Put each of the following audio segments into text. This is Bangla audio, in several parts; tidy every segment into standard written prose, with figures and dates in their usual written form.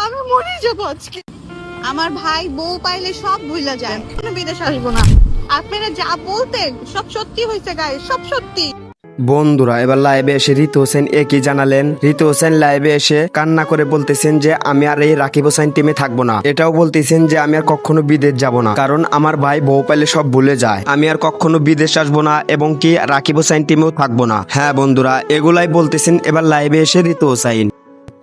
আমি মরে যাবো আজকে। আমার ভাই বউ পাইলে সব ভুলা যায়, কোনো বিদেশ আসবো না। আপনারা যা বলতেন সব সত্যি হয়েছে গায়ে, সব সত্যি। বন্ধুরা এবার লাইভে এসে ঋতু হোসেন একই জানালেন। ঋতু হোসেন লাইভে এসে কান্না করে বলতেছেন যে আমি আর এই রাকিব হোসেন টিমে থাকবো না। এটাও বলতেছেন যে আমি আর কখনো বিদেশ যাব না, কারণ আমার ভাই বউ পাইলে সব ভুলে যায়। আমি আর কখনো বিদেশ আসবো না এবং কি রাকিব হোসেন টিমেও থাকবো না। হ্যাঁ বন্ধুরা, এগুলাই বলতেছেন এবার লাইভে এসে ঋতু হোসেন।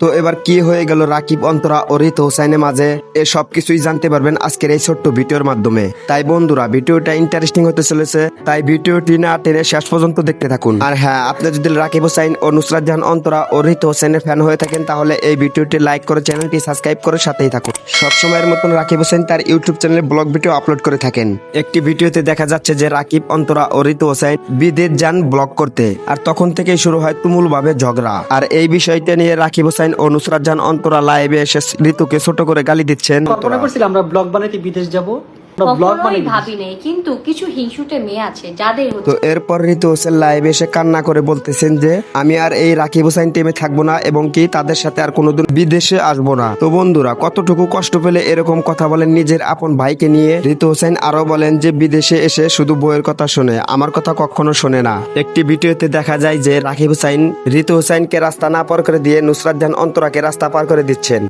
তো এবার কি হয়ে গেল রাকিব, অন্তরা ও ঋতু হোসেনের মাঝে, এ সব কিছুই জানতে পারবেন আজকের এই ছোট্ট ভিডিওর মাধ্যমে। তাই বন্ধুরা ভিডিওটা ইন্টারেস্টিং হতে চলেছে, তাই ভিডিওটি না টেনে শেষ পর্যন্ত দেখতে থাকুন। আর হ্যাঁ, আপনি যদি রাকিব হোসেন ও নুসরাত জাহান অন্তরা ও ঋতু হোসেনের ফ্যান হয়ে থাকেন তাহলে এই ভিডিওটি লাইক করে চ্যানেলটি সাবস্ক্রাইব করে সাথেই থাকুন। সবসময়ের মতন রাকিব হোসেন তার ইউটিউব চ্যানেলে ব্লগ ভিডিও আপলোড করে থাকেন। একটি ভিডিওতে দেখা যাচ্ছে যে রাকিব, অন্তরা ও ঋতু হোসেন বিদেশ যান ব্লগ করতে, আর তখন থেকেই শুরু হয় তুমুল ভাবে ঝগড়া। আর এই বিষয়টা নিয়ে রাকিব হোসেন ও নুসরাত জাহান অন্তরা লাইভে এসে ঋতুকে ছোট করে গালি দিচ্ছেন। কল্পনা করছিলাম আমরা ব্লগ বানাইতে বিদেশ যাব, আমরা ব্লগ কখনোই বানাই ভাবি নাই, কিন্তু কিছু হিংসুটে মেয়ে আছে যাদের তো হচ্ছে এরপর ঋতু হোসেন লাইভে এসে কান্না করে বলতেছেন যে আমি আর এই রাকিব হোসেন টিমে থাকবো না এবং কি তাদের সাথে আর কোনোদিন বিদেশে আসবো না। তো বন্ধুরা কতটুকু কষ্ট পেলে এরকম কথা বলেন নিজের আপন ভাইকে নিয়ে। ঋতু হোসেন আরো বলেন যে বিদেশে এসে শুধু বইয়ের কথা শোনে, আমার কথা কখনো শোনে না। একটি ভিডিওতে দেখা যায় যে রাকিব হোসেন ঋতু হোসেনকে রাস্তা না পার করে দিয়ে নুসরাত জাহান অন্তরাকে রাস্তা পার করে দিচ্ছেন।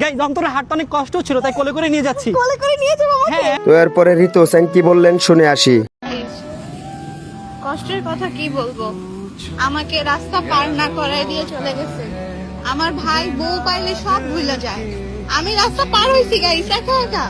গাইস অন্তরের হাতটা অনেক কষ্ট ছিল, তাই কোলে করে নিয়ে যাচ্ছি। কোলে করে নিয়ে যাবো আমাকে। হ্যাঁ তো এরপরে ঋতু হোসেন কি বললেন শুনে আসি। কষ্টের কথা কি বলবো, আমাকে রাস্তা পার না করায় দিয়ে চলে গেছে। আমার ভাই বউ পাইলে সব ভুলা যায়। আমি রাস্তা পার হইছি গাইস, একা একা।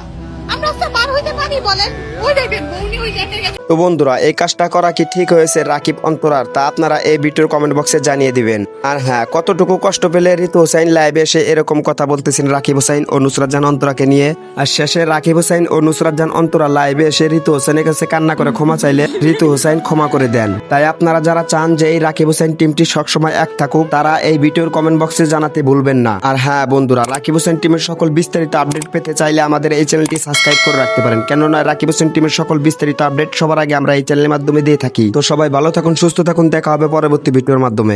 আমি রাস্তা পার হইতে পারি বলেন? ওই দেখেন বউনি ওই জায়গায় গেছে। তো বন্ধুরা এই কাজটা করা কি ঠিক হয়েছে রাকিব অন্তরার, তা আপনারা এই ভিডিওর কমেন্ট বক্সে জানিয়ে দিবেন। আর হ্যাঁ, কতটুকু কষ্ট পেলে ঋতু হোসেন লাইভে এসে এরকম কথা বলতেছেন রাকিব হোসেন ও নুসরাত জাহান অন্তরাকে নিয়ে। আর শেষে রাকিব হোসেন ও নুসরাত জাহান অন্তরা লাইভে এসে ঋতু হোসেনের কাছে কান্না করে ক্ষমা চাইলে ঋতু হোসেন ক্ষমা করে দেন। তাই আপনারা যারা চান যে এই রাকিব হোসেন টিমটি সবসময় এক থাকুক, তারা এই ভিডিওর কমেন্ট বক্সে জানাতে ভুলবেন না। আর হ্যাঁ বন্ধুরা, রাকিব হোসেন টিমের সকল বিস্তারিত আপডেট পেতে চাইলে আমাদের এই চ্যানেলটি সাবস্ক্রাইব করে রাখতে পারেন, কেননা রাকিব হোসেন টিমের সকল বিস্তারিত আপডেট সবার আগে আমরা এই চ্যানেলের মাধ্যমে দিয়ে থাকি। তো সবাই ভালো থাকুন, সুস্থ থাকুন, দেখা হবে পরবর্তী ভিডিওর মাধ্যমে।